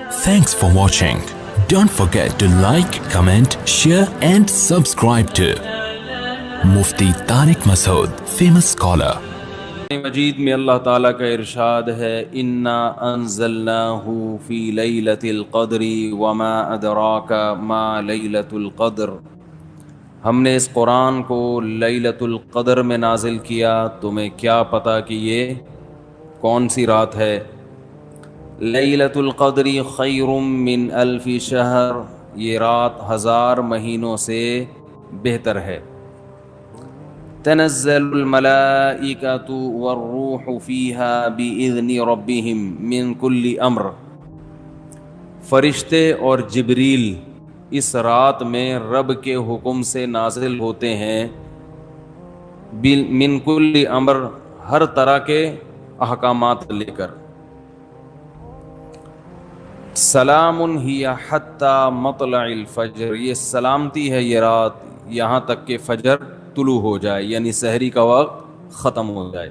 Thanks for watching. Don't forget to like, comment, share and subscribe to Mufti Tariq Masood, famous scholar. مجید میں اللہ تعالیٰ کا ارشاد ہے انا انزلناہ فی لیلۃ القدر وما ادراک ما لیلۃ القدر، ہم نے اس قرآن کو لیلۃ القدر میں نازل کیا، تمہیں کیا پتہ کہ یہ کون سی رات ہے؟ لیلۃ القدر خیر من الف شہر، یہ رات 1000 مہینوں سے بہتر ہے۔ تنزل الملائکۃ والروح فیہا بإذن ربہم من کل امر، فرشتے اور جبریل اس رات میں رب کے حکم سے نازل ہوتے ہیں، من کل امر، ہر طرح کے احکامات لے کر۔ سلام ہی حتی مطلع الفجر، یہ سلامتی ہے یہ رات یہاں تک کہ فجر طلوع ہو جائے، یعنی سحری کا وقت ختم ہو جائے۔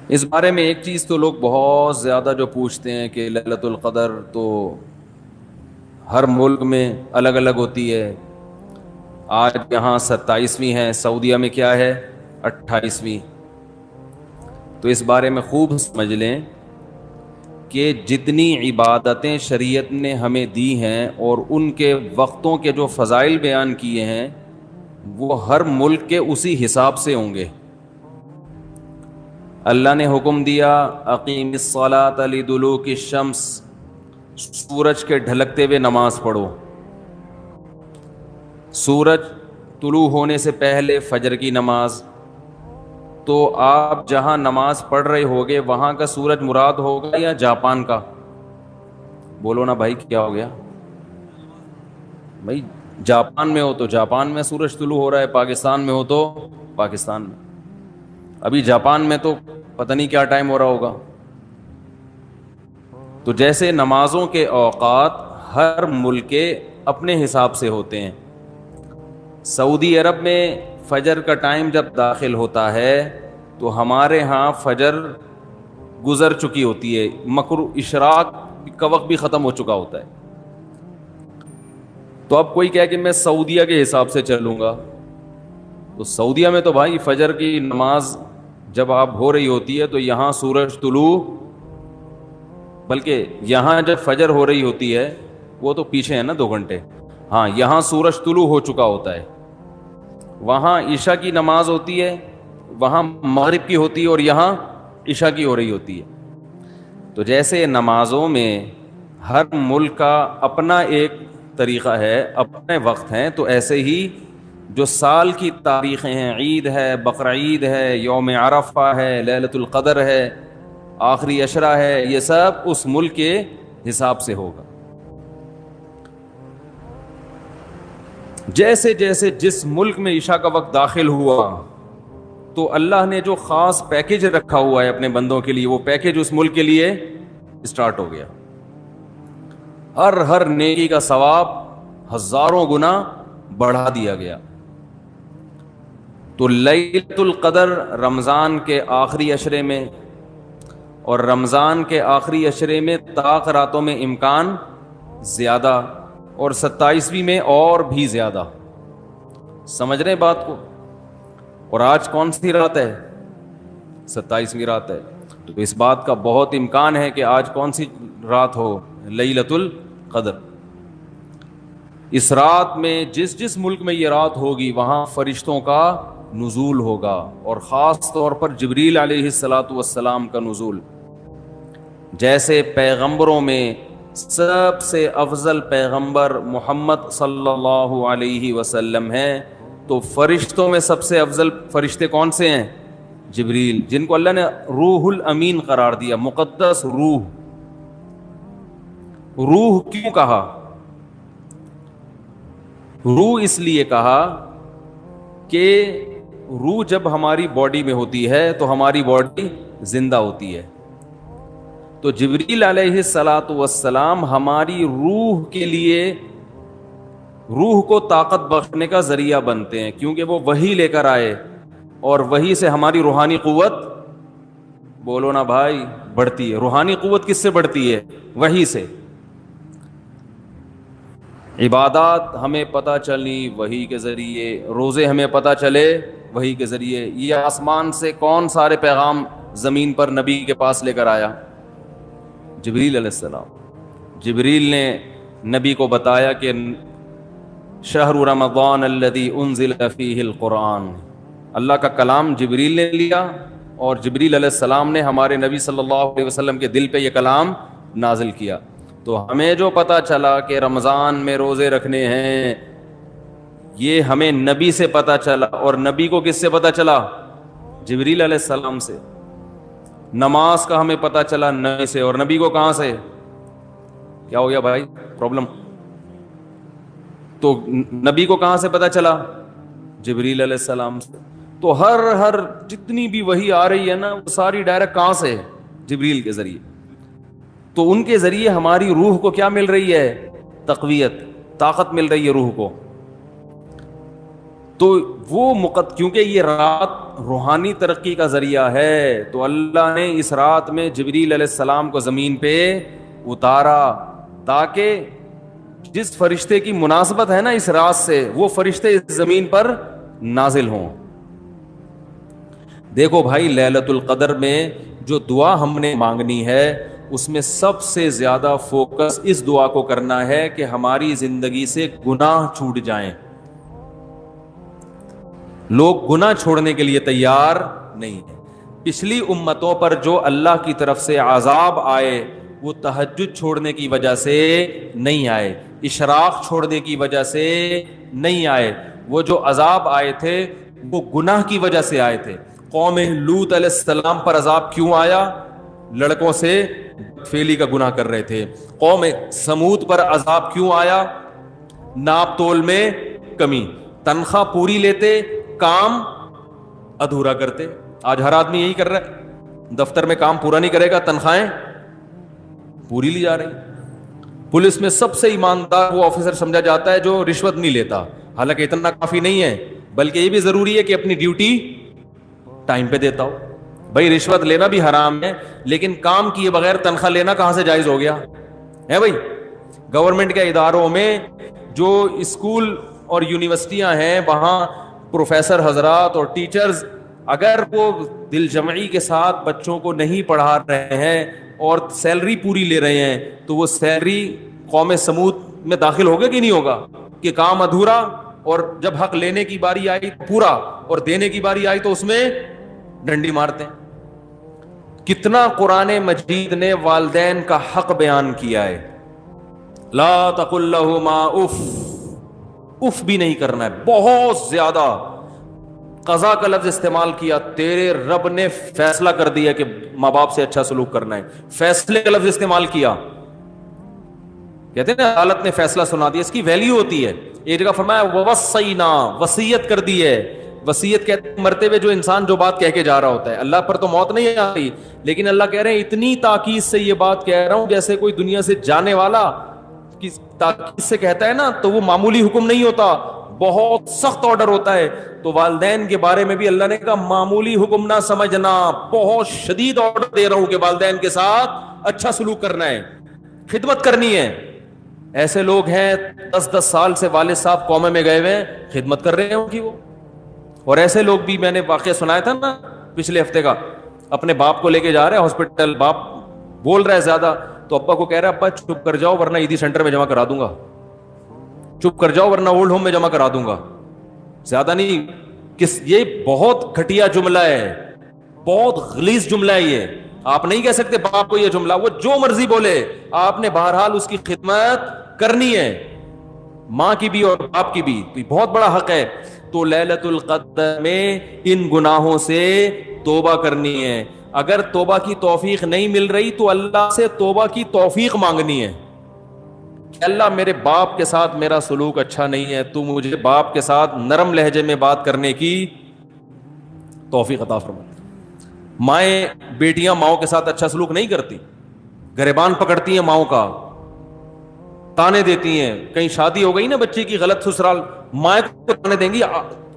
اس بارے میں ایک چیز تو لوگ بہت زیادہ جو پوچھتے ہیں کہ لیلۃ القدر تو ہر ملک میں الگ الگ ہوتی ہے، آج یہاں 27ویں ہے، سعودیہ میں کیا ہے 28ویں۔ تو اس بارے میں خوب سمجھ لیں کہ جتنی عبادتیں شریعت نے ہمیں دی ہیں اور ان کے وقتوں کے جو فضائل بیان کیے ہیں وہ ہر ملک کے اسی حساب سے ہوں گے۔ اللہ نے حکم دیا اقیم الصلاۃ لدلوک الشمس، سورج کے ڈھلکتے ہوئے نماز پڑھو، سورج طلوع ہونے سے پہلے فجر کی نماز۔ تو آپ جہاں نماز پڑھ رہے ہوگے وہاں کا سورج مراد ہوگا یا جاپان کا؟ بولو نا بھائی کیا ہو گیا؟ بھائی جاپان میں ہو تو جاپان میں سورج طلوع ہو رہا ہے، پاکستان میں ہو تو پاکستان میں۔ ابھی جاپان میں تو پتہ نہیں کیا ٹائم ہو رہا ہوگا۔ تو جیسے نمازوں کے اوقات ہر ملک کے اپنے حساب سے ہوتے ہیں، سعودی عرب میں فجر کا ٹائم جب داخل ہوتا ہے تو ہمارے ہاں فجر گزر چکی ہوتی ہے، اشراق کا وقت بھی ختم ہو چکا ہوتا ہے۔ تو اب کوئی کہے کہ میں سعودیہ کے حساب سے چلوں گا، تو سعودیہ میں تو بھائی فجر کی نماز جب آپ ہو رہی ہوتی ہے تو یہاں سورج طلوع، بلکہ یہاں جب فجر ہو رہی ہوتی ہے وہ تو پیچھے ہے نا 2 گھنٹے، ہاں یہاں سورج طلوع ہو چکا ہوتا ہے، وہاں عشاء کی نماز ہوتی ہے، وہاں مغرب کی ہوتی ہے اور یہاں عشاء کی ہو رہی ہوتی ہے۔ تو جیسے نمازوں میں ہر ملک کا اپنا ایک طریقہ ہے، اپنے وقت ہیں، تو ایسے ہی جو سال کی تاریخیں ہیں، عید ہے، بقرعید ہے، یوم عرفہ ہے، لیلۃ القدر ہے، آخری عشرہ ہے، یہ سب اس ملک کے حساب سے ہوگا۔ جیسے جیسے جس ملک میں عشاء کا وقت داخل ہوا تو اللہ نے جو خاص پیکج رکھا ہوا ہے اپنے بندوں کے لیے، وہ پیکج اس ملک کے لیے اسٹارٹ ہو گیا۔ ہر نیکی کا ثواب 1000 گنا بڑھا دیا گیا۔ تو لیلۃ القدر رمضان کے آخری عشرے میں، اور رمضان کے آخری عشرے میں طاق راتوں میں امکان زیادہ، اور 27ویں میں اور بھی زیادہ۔ سمجھ رہے ہیں بات کو؟ اور آج کون سی رات ہے؟ 27ویں رات ہے۔ تو اس بات کا بہت امکان ہے کہ آج کون سی رات ہو؟ لیلۃ القدر۔ اس رات میں جس ملک میں یہ رات ہوگی وہاں فرشتوں کا نزول ہوگا، اور خاص طور پر جبریل علیہ الصلاۃ والسلام کا نزول۔ جیسے پیغمبروں میں سب سے افضل پیغمبر محمد صلی اللہ علیہ وسلم ہیں، تو فرشتوں میں سب سے افضل فرشتے کون سے ہیں؟ جبریل، جن کو اللہ نے روح الامین قرار دیا، مقدس روح۔ روح کیوں کہا؟ روح اس لیے کہا کہ روح جب ہماری باڈی میں ہوتی ہے تو ہماری باڈی زندہ ہوتی ہے، تو جبریل علیہ الصلاۃ والسلام ہماری روح کے لیے، روح کو طاقت بخشنے کا ذریعہ بنتے ہیں، کیونکہ وہ وحی لے کر آئے اور وحی سے ہماری روحانی قوت، بولو نا بھائی، بڑھتی ہے. روحانی قوت کس سے بڑھتی ہے؟ وحی سے. عبادات ہمیں پتہ چلی وحی کے ذریعے, روزے ہمیں پتہ چلے وحی کے ذریعے. یہ آسمان سے کون سارے پیغام زمین پر نبی کے پاس لے کر آیا؟ جبریل علیہ السلام. جبریل نے نبی کو بتایا کہ شہر رمضان الذی انزل فیہ القرآن. اللہ کا کلام جبریل نے لیا اور جبریل علیہ السلام نے ہمارے نبی صلی اللہ علیہ وسلم کے دل پہ یہ کلام نازل کیا. تو ہمیں جو پتہ چلا کہ رمضان میں روزے رکھنے ہیں, یہ ہمیں نبی سے پتہ چلا. اور نبی کو کس سے پتہ چلا؟ جبریل علیہ السلام سے. نماز کا ہمیں پتہ چلا نبی سے, اور نبی کو کہاں سے؟ کیا ہو گیا بھائی پرابلم؟ تو نبی کو کہاں سے پتہ چلا؟ جبریل علیہ السلام سے. تو ہر جتنی بھی وحی آ رہی ہے نا, وہ ساری ڈائریکٹ کہاں سے؟ جبریل کے ذریعے. تو ان کے ذریعے ہماری روح کو کیا مل رہی ہے؟ تقویت, طاقت مل رہی ہے روح کو. تو وہ کیونکہ یہ رات روحانی ترقی کا ذریعہ ہے, تو اللہ نے اس رات میں جبریل علیہ السلام کو زمین پہ اتارا تاکہ جس فرشتے کی مناسبت ہے نا اس رات سے, وہ فرشتے اس زمین پر نازل ہوں. دیکھو بھائی, لیلۃ القدر میں جو دعا ہم نے مانگنی ہے اس میں سب سے زیادہ فوکس اس دعا کو کرنا ہے کہ ہماری زندگی سے گناہ چھوٹ جائیں. لوگ گناہ چھوڑنے کے لیے تیار نہیں ہیں. پچھلی امتوں پر جو اللہ کی طرف سے عذاب آئے وہ تہجد چھوڑنے کی وجہ سے نہیں آئے, اشراق چھوڑنے کی وجہ سے نہیں آئے. وہ جو عذاب آئے تھے وہ گناہ کی وجہ سے آئے تھے. قوم لوط علیہ السلام پر عذاب کیوں آیا؟ لڑکوں سے فیلی کا گناہ کر رہے تھے. قوم سمود پر عذاب کیوں آیا؟ ناپ تول میں کمی. تنخواہ پوری لیتے, کام ادھورا کرتے. آج ہر آدمی یہی کر رہا ہے, دفتر میں کام پورا نہیں کرے گا, تنخواہیں پوری لی جا رہی. پولیس میں سب سے ایماندار وہ آفیسر سمجھا جاتا ہے جو رشوت نہیں لیتا. حالانکہ اتنا کافی نہیں ہے, بلکہ یہ بھی ضروری ہے کہ اپنی ڈیوٹی ٹائم پہ دیتا ہو. بھائی رشوت لینا بھی حرام ہے, لیکن کام کیے بغیر تنخواہ لینا کہاں سے جائز ہو گیا ہے بھائی؟ گورنمنٹ کے اداروں میں جو اسکول اور یونیورسٹیاں ہیں, وہاں پروفیسر حضرات اور ٹیچرز اگر وہ دل جمعی کے ساتھ بچوں کو نہیں پڑھا رہے ہیں اور سیلری پوری لے رہے ہیں, تو وہ سیلری قوم سمود میں داخل ہوگا کہ نہیں ہوگا؟ کہ کام ادھورا, اور جب حق لینے کی باری آئی پورا, اور دینے کی باری آئی تو اس میں ڈنڈی مارتے ہیں. کتنا قرآن مجید نے والدین کا حق بیان کیا ہے. لا تقل لہما اف, اف بھی نہیں کرنا ہے. بہت زیادہ قضا کا لفظ استعمال کیا. تیرے رب نے فیصلہ کر دیا کہ ماں باپ سے اچھا سلوک کرنا ہے, فیصلے کا لفظ استعمال کیا. کہتے ہیں نا عدالت نے فیصلہ سنا دیا, اس کی ویلیو ہوتی ہے. ایک جگہ فرمایا ووصینا, وصیت کر دی ہے. وصیت کہتے ہیں مرتے ہوئے جو انسان جو بات کہہ کے جا رہا ہوتا ہے. اللہ پر تو موت نہیں آتی, لیکن اللہ کہہ رہے ہیں اتنی تاکید سے یہ بات کہہ رہا ہوں جیسے کوئی دنیا سے جانے والا تاکید سے کہتا ہے نا, تو وہ معمولی حکم نہیں ہوتا, بہت سخت آرڈر ہوتا ہے. تو والدین کے بارے میں بھی اللہ نے کہا معمولی حکم نہ سمجھنا, بہت شدید آرڈر دے رہا ہوں کہ والدین کے ساتھ اچھا سلوک کرنا ہے, خدمت کرنی ہے. ایسے لوگ ہیں 10-10 سال سے والد صاحب قومے میں گئے ہوئے ہیں, خدمت کر رہے ہیں ان کی وہ. اور ایسے لوگ بھی, میں نے واقعہ سنایا تھا نا پچھلے ہفتے کا, اپنے باپ کو لے کے جا رہے ہیں ہاسپٹل, باپ بول رہا ہے زیادہ, تو ابا کو کہہ رہا ہے ابا چپ کر جاؤ ورنہ عیدی سینٹر میں جمع کرا دوں گا, چپ کر جاؤ ورنہ اولڈ ہوم میں جمع کرا دوں گا. زیادہ نہیں, یہ بہت گھٹیا جملہ ہے, بہت غلیظ جملہ ہے یہ. آپ نہیں کہہ سکتے باپ کو یہ جملہ, وہ جو مرضی بولے, آپ نے بہرحال اس کی خدمت کرنی ہے, ماں کی بھی اور باپ کی بھی. بہت بڑا حق ہے. تو لیلۃ القدر میں ان گناہوں سے توبہ کرنی ہے. اگر توبہ کی توفیق نہیں مل رہی تو اللہ سے توبہ کی توفیق مانگنی ہے کہ اللہ میرے باپ کے ساتھ میرا سلوک اچھا نہیں ہے, تو مجھے باپ کے ساتھ نرم لہجے میں بات کرنے کی توفیق عطا فرما. مائیں بیٹیاں ماؤں کے ساتھ اچھا سلوک نہیں کرتی, گریبان پکڑتی ہیں ماؤں کا, تانے دیتی ہیں. کہیں شادی ہو گئی نا بچے کی غلط سسرال, ماں کو تانے دیں گی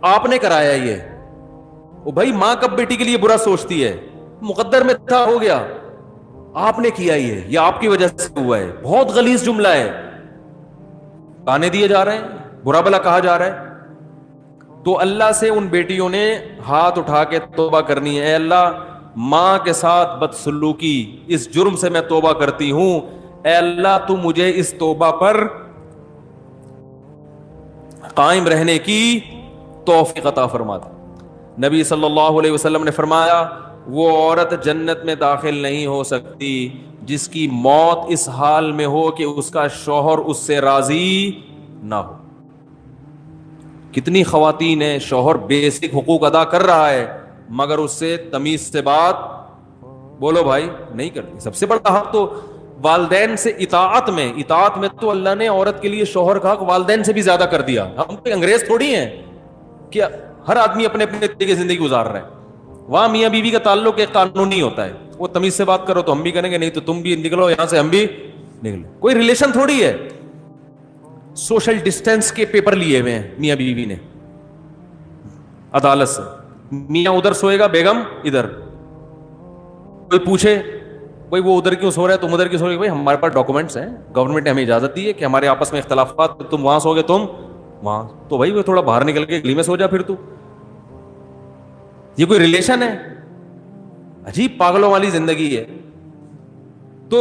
آپ نے کرایا یہ. او بھائی ماں کب بیٹی کے لیے برا سوچتی ہے؟ مقدر میں تھا, ہو گیا. آپ نے کیا ہی ہے, یہ آپ کی وجہ سے ہوا ہے. بہت غلیظ جملہ ہے, تانے دیے جا رہے ہیں, برا بلا کہا جا رہا ہے. تو اللہ سے ان بیٹیوں نے ہاتھ اٹھا کے توبہ کرنی ہے, اے اللہ ماں کے ساتھ بدسلوکی اس جرم سے میں توبہ کرتی ہوں, اے اللہ تو مجھے اس توبہ پر قائم رہنے کی توفیق عطا فرما دے. نبی صلی اللہ علیہ وسلم نے فرمایا وہ عورت جنت میں داخل نہیں ہو سکتی جس کی موت اس حال میں ہو کہ اس کا شوہر اس سے راضی نہ ہو. کتنی خواتین ہیں, شوہر بیسک حقوق ادا کر رہا ہے مگر اس سے تمیز سے بات بولو بھائی نہیں کرتی. سب سے بڑا حق تو والدین سے اطاعت میں تو اللہ نے عورت کے لیے شوہر کا حق والدین سے بھی زیادہ کر دیا. ہم کوئی انگریز تھوڑی ہیں کہ ہر آدمی اپنے اپنے طریقے کی زندگی گزار رہا ہے. وہاں میاں بیوی کا تعلق ایک قانونی ہوتا ہے, وہ تمیز سے بات کرو تو ہم بھی کریں گے, نہیں تو تم بھی نکلو یہاں سے, ہم بھی نکلے. کوئی ریلیشن تھوڑی ہے. سوشل ڈسٹینس کے پیپر لیے ہوئے ہیں میاں بیوی نے عدالت سے, میاں ادھر سوئے گا بیگم ادھر. کوئی پوچھے بھائی وہ ادھر کیوں سو رہا ہے تم ادھر کیوں سو رہے, بھائی ہمارے پاس ڈاکومنٹس ہیں, گورنمنٹ نے ہمیں اجازت دی ہے کہ ہمارے آپس میں اختلافات, تم وہاں سو گے تم وہاں, تو بھائی وہ تھوڑا باہر نکل کے گلی میں سو جا پھر تو. یہ کوئی ریلیشن ہے؟ عجیب پاگلوں والی زندگی ہے. تو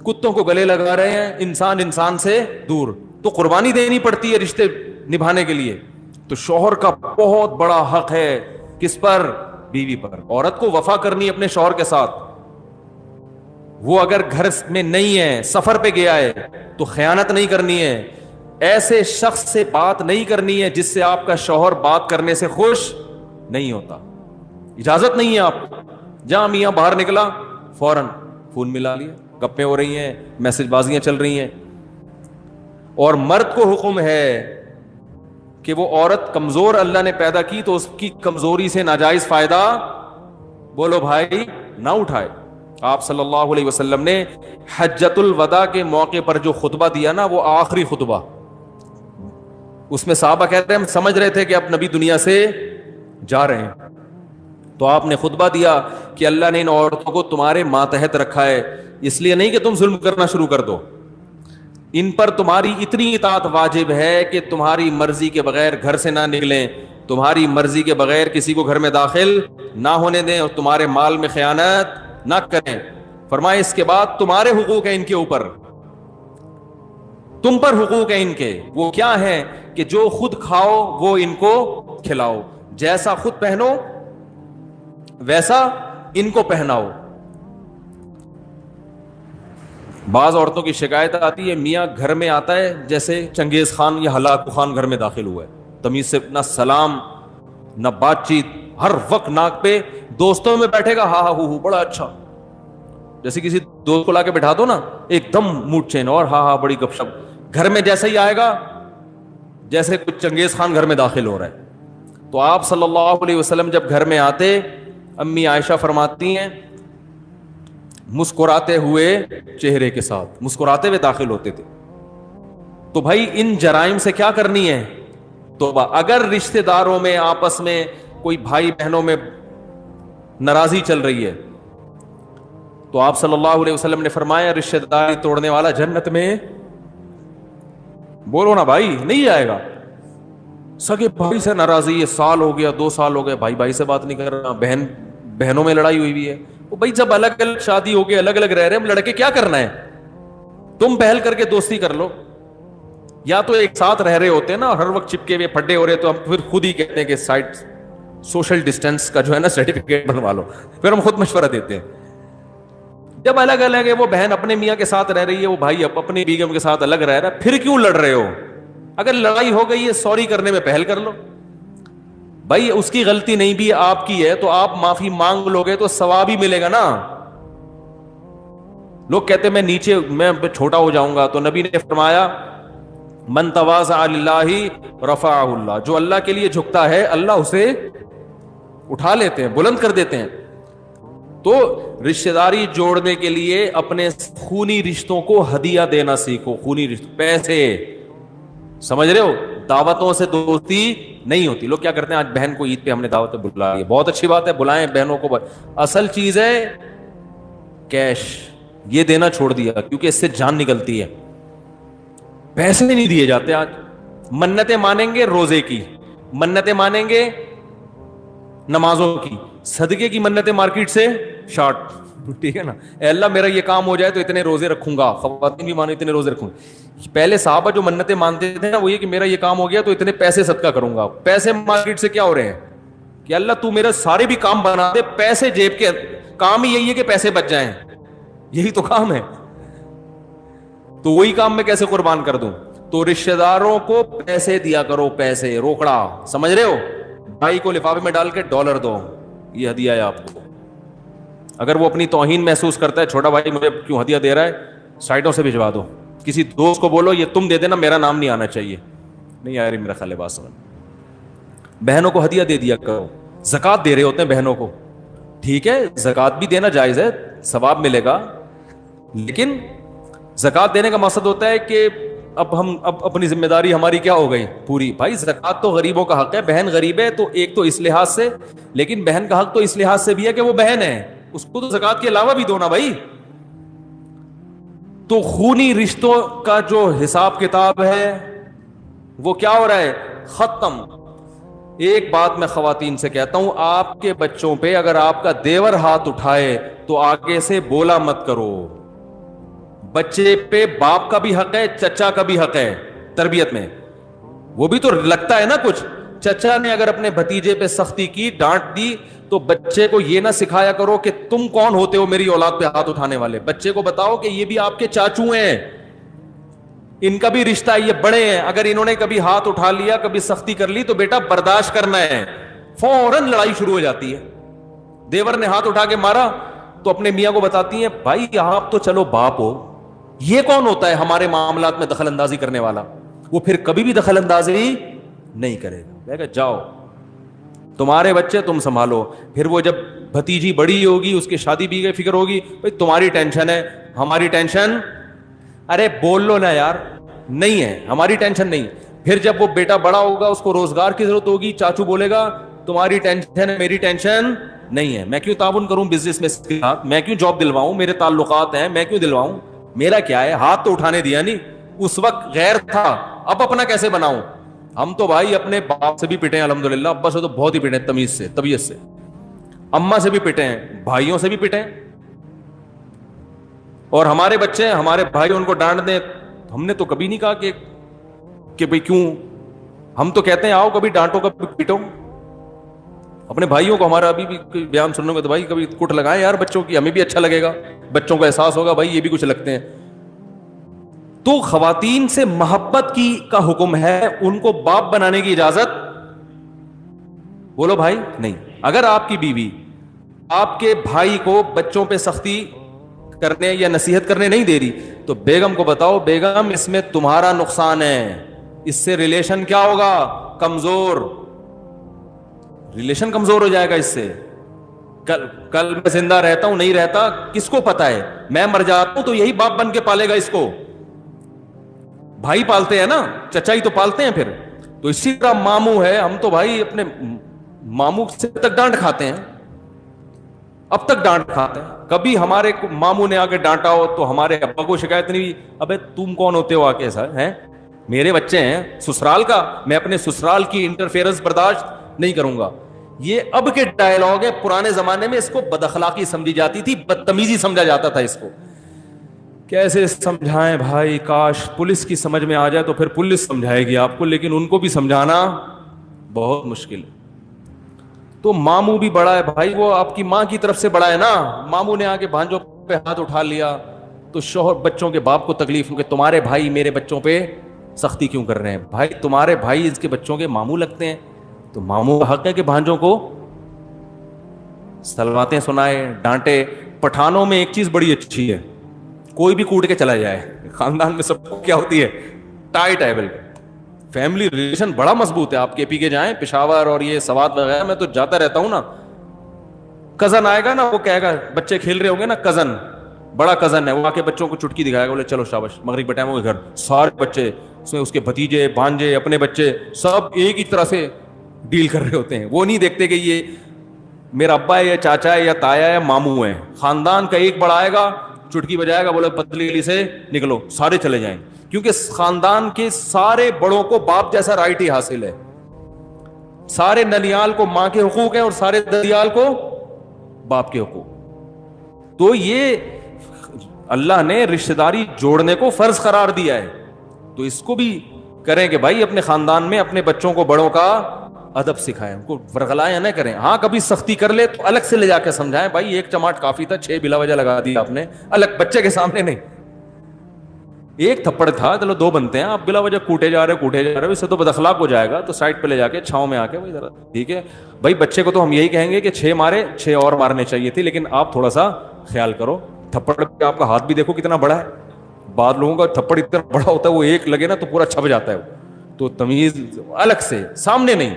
کتوں کو گلے لگا رہے ہیں, انسان سے دور. تو قربانی دینی پڑتی ہے رشتے نبھانے کے لیے. تو شوہر کا بہت بڑا حق ہے کس پر؟ بیوی پر. عورت کو وفا کرنی ہے اپنے شوہر کے ساتھ. وہ اگر گھر میں نہیں ہے, سفر پہ گیا ہے, تو خیانت نہیں کرنی ہے. ایسے شخص سے بات نہیں کرنی ہے جس سے آپ کا شوہر بات کرنے سے خوش نہیں ہوتا. اجازت نہیں ہے آپ کو. جہاں میاں باہر نکلا فوراً فون ملا لیا, گپیں ہو رہی ہیں, میسج بازیاں چل رہی ہیں. اور مرد کو حکم ہے کہ وہ عورت کمزور اللہ نے پیدا کی تو اس کی کمزوری سے ناجائز فائدہ بولو بھائی نہ اٹھائے. آپ صلی اللہ علیہ وسلم نے حجۃ الوداع کے موقع پر جو خطبہ دیا نا, وہ آخری خطبہ, اس میں صحابہ کہتے ہیں ہم سمجھ رہے تھے کہ اب نبی دنیا سے جا رہے ہیں, تو آپ نے خطبہ دیا کہ اللہ نے ان عورتوں کو تمہارے ماتحت رکھا ہے, اس لیے نہیں کہ تم ظلم کرنا شروع کر دو, ان پر تمہاری اتنی اطاعت واجب ہے کہ تمہاری مرضی کے بغیر گھر سے نہ نکلیں, تمہاری مرضی کے بغیر کسی کو گھر میں داخل نہ ہونے دیں, اور تمہارے مال میں خیانت نہ کریں. فرمائے اس کے بعد تمہارے حقوق ہیں ان کے اوپر, تم پر حقوق ہیں ان کے. وہ کیا ہے کہ جو خود کھاؤ وہ ان کو کھلاؤ, جیسا خود پہنو ویسا ان کو پہناؤ. بعض عورتوں کی شکایت آتی ہے میاں گھر میں آتا ہے جیسے چنگیز خان یا ہلاکو خان گھر میں داخل ہوا ہے, تمیز سے نہ سلام نہ بات چیت, ہر وقت ناک پہ. دوستوں میں بیٹھے گا ہاں ہاں ہو بڑا اچھا, جیسے کسی دوست کو لا کے بٹھا دو نا ایک دم موڈ چینج, اور ہاں ہاں بڑی گپ شپ. گھر میں جیسے ہی آئے گا جیسے کچھ چنگیز خان گھر میں داخل ہو رہا ہے. تو آپ صلی اللہ علیہ وسلم جب گھر میں آتے, امی عائشہ فرماتی ہیں مسکراتے ہوئے چہرے کے ساتھ مسکراتے ہوئے داخل ہوتے تھے. تو بھائی ان جرائم سے کیا کرنی ہے توبہ. اگر رشتہ داروں میں آپس میں کوئی بھائی بہنوں میں ناراضی چل رہی ہے تو آپ صلی اللہ علیہ وسلم نے فرمایا رشتہ داری توڑنے والا جنت میں بولو نا بھائی نہیں جائے گا. سگے بھائی سے ناراضی ہے, سال ہو گیا 2 سال ہو گئے, بھائی سے بات نہیں کر رہا, بہنوں میں لڑائی ہوئی ہے. وہ بھائی جب الگ الگ شادی ہو گئی الگ الگ رہ رہے ہیں, لڑکے کیا کرنا ہے, تم پہل کر کے دوستی کر لو. یا تو ایک ساتھ رہ رہے ہوتے ہیں نا اور ہر وقت چپکے ہوئے پھڈے ہو رہے, تو ہم پھر خود ہی کہتے ہیں کہ سائٹ سوشل ڈسٹینس کا جو ہے نا سرٹیفکیٹ بنوا لو, پھر ہم خود مشورہ دیتے ہیں. جب الگ الگ ہے, وہ بہن اپنے میاں کے ساتھ رہ رہی ہے, وہ بھائی اپنی بیگم کے ساتھ الگ رہ رہا ہے, پھر کیوں لڑ رہے ہو؟ اگر لڑائی ہو گئی ہے سوری کرنے میں پہل کر لو. بھائی اس کی غلطی نہیں بھی آپ کی ہے تو آپ معافی مانگ لو گے تو ثواب ہی ملے گا نا. لوگ کہتے میں نیچے میں چھوٹا ہو جاؤں گا, تو نبی نے فرمایا من تواضع للہ رفعہ اللہ, جو اللہ کے لیے جھکتا ہے اللہ اسے اٹھا لیتے ہیں, بلند کر دیتے ہیں. تو رشتہ داری جوڑنے کے لیے اپنے خونی رشتوں کو ہدیہ دینا سیکھو. خونی رشتوں, پیسے, سمجھ رہے ہو, دعوتوں سے دوستی نہیں ہوتی. لوگ کیا کرتے ہیں, آج بہن کو عید پہ ہم نے دعوت بلا لی, بہت اچھی بات ہے, بلائیں بہنوں کو, اصل چیز ہے کیش. یہ دینا چھوڑ دیا کیونکہ اس سے جان نکلتی ہے. پیسے نہیں دیے جاتے آج. منتیں مانیں گے روزے کی, منتیں مانیں گے نمازوں کی, صدقے کی منتیں مارکیٹ سے شارٹ. ٹھیک ہے نا, اے اللہ میرا یہ کام ہو جائے تو اتنے روزے رکھوں گا, خواتین بھی مانو اتنے روزے رکھوں گا. پہلے صحابہ جو منتیں مانتے تھے نا وہ یہ کہ میرا یہ کام ہو گیا تو اتنے پیسے صدقہ کروں گا. پیسے مارکیٹ سے کیا ہو رہے ہیں کہ اللہ تو میرا سارے بھی کام بنا دے, پیسے جیب کے کام ہی یہی ہے کہ پیسے بچ جائیں, یہی تو کام ہے. تو وہی کام میں کیسے قربان کر دوں؟ تو رشتہ داروں کو پیسے دیا کرو, پیسے روکڑا, سمجھ رہے ہو؟ بھائی کو لفافے میں ڈال کے ڈالر دو, یہ ہدیہ ہے آپ کو. اگر وہ اپنی توہین محسوس کرتا ہے, چھوٹا بھائی مجھے کیوں ہدیہ دے رہا ہے, سائٹوں سے بھجوا دو. کسی دوست کو بولو یہ تم دے دینا, میرا نام نہیں آنا چاہیے. نہیں آ رہی میرا خیال ہے بات سمجھ. بہنوں کو ہدیہ دے دیا کرو. زکوٰۃ دے رہے ہوتے ہیں بہنوں کو, ٹھیک ہے زکوٰۃ بھی دینا جائز ہے, ثواب ملے گا, لیکن زکوٰۃ دینے کا مقصد ہوتا ہے کہ اب اپنی ذمہ داری ہماری کیا ہو گئی پوری. بھائی زکوٰۃ تو غریبوں کا حق ہے, بہن غریب ہے تو ایک تو اس لحاظ سے, لیکن بہن کا حق تو اس لحاظ سے بھی ہے کہ وہ بہن ہے, اس کو تو زکوٰۃ کے علاوہ بھی دو نا بھائی. تو خونی رشتوں کا جو حساب کتاب ہے وہ کیا ہو رہا ہے, ختم. ایک بات میں خواتین سے کہتا ہوں, آپ کے بچوں پہ اگر آپ کا دیور ہاتھ اٹھائے تو آگے سے بولا مت کرو. بچے پہ باپ کا بھی حق ہے, چچا کا بھی حق ہے تربیت میں. وہ بھی تو لگتا ہے نا کچھ. چچا نے اگر اپنے بھتیجے پہ سختی کی, ڈانٹ دی, تو بچے کو یہ نہ سکھایا کرو کہ تم کون ہوتے ہو میری اولاد پہ ہاتھ اٹھانے والے. بچے کو بتاؤ کہ یہ بھی آپ کے چاچو ہیں, ان کا بھی رشتہ ہے, یہ بڑے ہیں, اگر انہوں نے کبھی ہاتھ اٹھا لیا, کبھی سختی کر لی تو بیٹا برداشت کرنا ہے. فوراً لڑائی شروع ہو جاتی ہے. دیور نے ہاتھ اٹھا کے مارا تو اپنے میاں کو بتاتی ہیں بھائی آپ تو چلو باپ ہو, یہ کون ہوتا ہے ہمارے معاملات میں دخل اندازی کرنے والا. وہ پھر کبھی بھی دخل اندازی نہیں کرے گا, کہے گا جاؤ تمہارے بچے تم سنبھالو. پھر وہ جب بھتیجی بڑی ہوگی, اس کی شادی بھی گئی, فکر ہوگی بھائی تمہاری ٹینشن ہے, ہماری ٹینشن. ارے بول لو نا یار, نہیں ہے ہماری ٹینشن نہیں. پھر جب وہ بیٹا بڑا ہوگا, اس کو روزگار کی ضرورت ہوگی, چاچو بولے گا تمہاری ٹینشن ہے میری ٹینشن نہیں ہے, میں کیوں تعاون کروں بزنس میں اس کے ساتھ, میں کیوں جاب دلواؤں, میرے تعلقات ہیں میں کیوں دلواؤں, میرا کیا ہے. ہاتھ تو اٹھانے دیا نہیں, اس وقت غیر تھا, اب اپنا کیسے بناؤں. ہم تو بھائی اپنے باپ سے بھی پٹے ہیں الحمدللہ, ابا سے تو بہت ہی پٹے ہیں تمیز سے, طبیعت سے, اماں سے بھی پٹے ہیں, بھائیوں سے بھی پٹے ہیں. اور ہمارے بچے ہیں, ہمارے بھائی ان کو ڈانٹ دیں, ہم نے تو کبھی نہیں کہا کہ بھئی کیوں. ہم تو کہتے ہیں آؤ کبھی ڈانٹو کبھی پیٹو. اپنے بھائیوں کو ہمارا ابھی بھی بیان سننے میں تو بھائی کبھی کٹ لگائیں یار بچوں کی, ہمیں بھی اچھا لگے گا, بچوں کو احساس ہوگا بھائی یہ بھی کچھ لگتے ہیں. تو خواتین سے محبت کی کا حکم ہے, ان کو باپ بنانے کی اجازت بولو بھائی نہیں. اگر آپ کی بیوی آپ کے بھائی کو بچوں پہ سختی کرنے یا نصیحت کرنے نہیں دے رہی تو بیگم کو بتاؤ بیگم اس میں تمہارا نقصان ہے, اس سے ریلیشن کیا ہوگا, کمزور, ریلیشن کمزور ہو جائے گا. اس سے کل میں زندہ رہتا ہوں نہیں رہتا کس کو پتا ہے, میں مر جاتا ہوں تو یہی باپ بن کے پالے گا اس کو. بھائی پالتے ہیں نا, چچائی تو پالتے ہیں پھر. تو اسی طرح ماموں ہے, ہم تو بھائی اپنے ماموں سے تک ڈانٹ کھاتے ہیں, اب تک ڈانٹ کھاتے ہیں. کبھی ہمارے ماموں نے آگے ڈانٹا ہو تو ہمارے ابا کو شکایت نہیں ہوئی, ابے تم کون ہوتے ہو آگے سر ہیں, میرے بچے ہیں سسرال کا, میں اپنے سسرال کی انٹرفیئرنس برداشت نہیں کروں گا. یہ اب کے ڈائلاگ ہے, پرانے زمانے میں اس کو بد اخلاقی سمجھی جاتی تھی, بدتمیزی سمجھا جاتا تھا اس کو. کیسے سمجھائیں بھائی, کاش پولیس کی سمجھ میں آ جائے تو پھر پولیس سمجھائے گی آپ کو, لیکن ان کو بھی سمجھانا بہت مشکل ہے. تو ماموں بھی بڑا ہے بھائی, وہ آپ کی ماں کی طرف سے بڑا ہے نا. ماموں نے آگے بھانجوں پہ ہاتھ اٹھا لیا تو شوہر بچوں کے باپ کو تکلیف ہو کہ تمہارے بھائی میرے بچوں پہ سختی کیوں کر رہے ہیں. بھائی تمہارے بھائی اس کے بچوں کے ماموں لگتے ہیں, تو ماموں کا حق ہے کہ بھانجوں کو سلواتیں سنائے, ڈانٹے. پٹھانوں میں ایک چیز بڑی اچھی ہے, کوئی بھی کوٹ کے چلا جائے, خاندان میں سب کو کیا ہوتی ہے ٹائٹ ہے, بالکل فیملی ریلیشن بڑا مضبوط ہے. آپ کے پی کے جائیں پشاور اور یہ سوات وغیرہ, میں تو جاتا رہتا ہوں نا. کزن آئے گا نا, وہ کہے گا بچے کھیل رہے ہوں گے نا, کزن بڑا کزن ہے, وہ آ کے بچوں کو چٹکی دکھائے گا, بولے چلو شاباش مغرب کا ٹائم ہو گیا, گھر سارے بچے اس کے بھتیجے بھانجے اپنے بچے سب ایک ہی طرح سے ڈیل کر رہے ہوتے ہیں. وہ نہیں دیکھتے کہ یہ میرا ابا ہے یا چاچا ہے یا تایا ہے یا ماموں ہے. خاندان کا ایک بڑا آئے گا چٹکی بجائے گا, بولے پتلی گلی سے نکلو, سارے چلے جائیں, کیونکہ خاندان کے سارے بڑوں کو باپ جیسا رائٹ ہی حاصل ہے, سارے ننیال کو ماں کے حقوق ہیں اور سارے ددیال کو باپ کے حقوق. تو یہ اللہ نے رشتہ داری جوڑنے کو فرض قرار دیا ہے, تو اس کو بھی کریں کہ بھائی اپنے خاندان میں اپنے بچوں کو بڑوں کا ادب سکھائیں, ان کو ورغلائیں نہ کریں. ہاں کبھی سختی کر لے تو الگ سے لے جا کے سمجھائیں, بھائی ایک چماٹ کافی تھا, 6 بلا وجہ لگا دیا آپ نے, الگ بچے کے سامنے نہیں. ایک تھپڑ تھا, چلو 2 بنتے ہیں, آپ بلا وجہ کوٹے جا رہے اس سے تو بد اخلاق ہو جائے گا, تو سائڈ پہ لے جا کے چھاؤں میں آ کے بھائی ذرا ٹھیک ہے بھائی. بچے کو تو ہم یہی کہیں گے کہ 6 مارے, 6 اور مارنے چاہیے تھی, لیکن آپ تھوڑا سا خیال کرو. تھپڑ پہ آپ کا ہاتھ بھی دیکھو کتنا بڑا ہے, بعض لوگوں کا تھپڑ اتنا بڑا ہوتا ہے وہ ایک لگے نا تو پورا چھپ جاتا ہے وہ, تو تمیز الگ سے سامنے نہیں.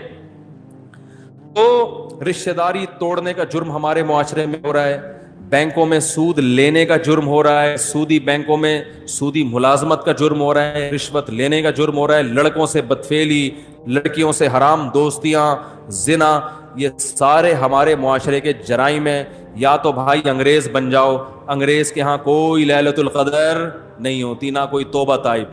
تو رشتہ داری توڑنے کا جرم ہمارے معاشرے میں ہو رہا ہے, بینکوں میں سود لینے کا جرم ہو رہا ہے, سودی بینکوں میں سودی ملازمت کا جرم ہو رہا ہے, رشوت لینے کا جرم ہو رہا ہے, لڑکوں سے بدفعلی, لڑکیوں سے حرام دوستیاں, زنا, یہ سارے ہمارے معاشرے کے جرائم ہیں. یا تو بھائی انگریز بن جاؤ, انگریز کے ہاں کوئی لیلۃ القدر نہیں ہوتی, نہ کوئی توبہ طائب,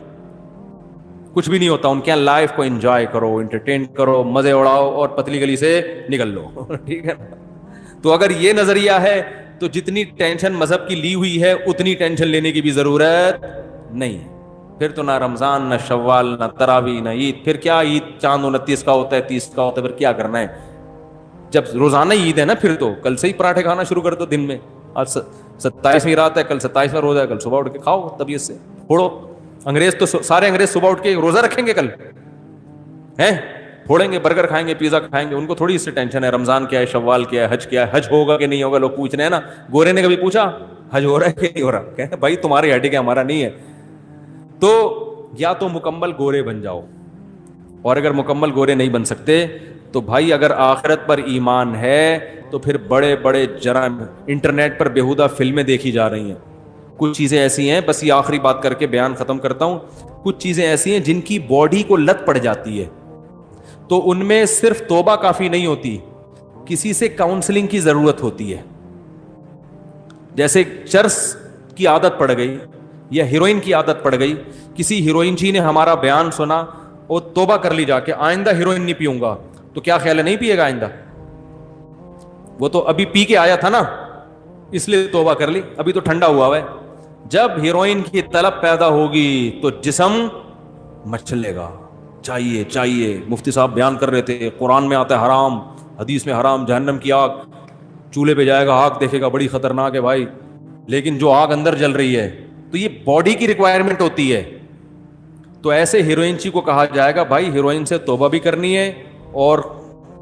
کچھ بھی نہیں ہوتا. ان کے یہاں لائف کو انجوائے کرو, انٹرٹین کرو, مزے اڑاؤ اور پتلی گلی سے نکل لو, ٹھیک ہے. تو اگر یہ نظریہ ہے تو جتنی ٹینشن مذہب کی لی ہوئی ہے اتنی ٹینشن لینے کی بھی ضرورت نہیں ہے. پھر تو نہ رمضان, نہ شوال, نہ تراویح, نہ عید. پھر کیا عید چاند 29 کا ہوتا ہے, 30 کا ہوتا ہے, پھر کیا کرنا ہے جب روزانہ عید ہے نا. پھر تو کل سے ہی پراٹھے کھانا شروع کر دو دن میں, آج 27ویں رات ہے, کل 27واں روزہ ہے, کل صبح اٹھ کے کھاؤ طبیعت سے پھوڑو. انگریز تو سارے انگریز صبح اٹھ کے روزہ رکھیں گے, کل ہیں پھوڑیں گے, برگر کھائیں گے, پیزا کھائیں گے, ان کو تھوڑی اس سے ٹینشن ہے رمضان کیا ہے, شوال کیا ہے, حج کیا ہے, حج ہوگا کہ نہیں ہوگا. لوگ پوچھ رہے ہیں نا, گورے نے کبھی پوچھا حج ہو رہا ہے کہ نہیں ہو رہا, کہتے بھائی تمہاری ہیڈک ہے, ہمارا نہیں ہے. تو یا تو مکمل گورے بن جاؤ, اور اگر مکمل گورے نہیں بن سکتے تو بھائی اگر آخرت پر ایمان ہے تو پھر بڑے بڑے جرائم, انٹرنیٹ پر بیہودہ فلمیں دیکھی جا رہی ہیں. کچھ چیزیں ایسی ہیں, بس یہ آخری بات کر کے بیان ختم کرتا ہوں, کچھ چیزیں ایسی ہیں جن کی باڈی کو لت پڑ جاتی ہے, تو ان میں صرف توبہ کافی نہیں ہوتی, کسی سے کاؤنسلنگ کی ضرورت ہوتی ہے. جیسے چرس کی عادت پڑ گئی یا ہیروئن کی عادت پڑ گئی, کسی ہیروئن جی نے ہمارا بیان سنا اور توبہ کر لی جا کے, آئندہ ہیروئن نہیں پیوں گا, تو کیا خیال ہے نہیں پیے گا آئندہ؟ وہ تو ابھی پی کے آیا تھا نا, اس لیے توبہ کر لی, ابھی تو ٹھنڈا ہوا ہے. جب ہیروئن کی طلب پیدا ہوگی تو جسم مچلے گا, چاہیے چاہیے. مفتی صاحب بیان کر رہے تھے, قرآن میں آتا ہے حرام, حدیث میں حرام, جہنم کی آگ, چولہے پہ جائے گا, آگ دیکھے گا, بڑی خطرناک ہے بھائی. لیکن جو آگ اندر جل رہی ہے تو یہ باڈی کی ریکوائرمنٹ ہوتی ہے. تو ایسے ہیروئن چی کو کہا جائے گا بھائی ہیروئن سے توبہ بھی کرنی ہے اور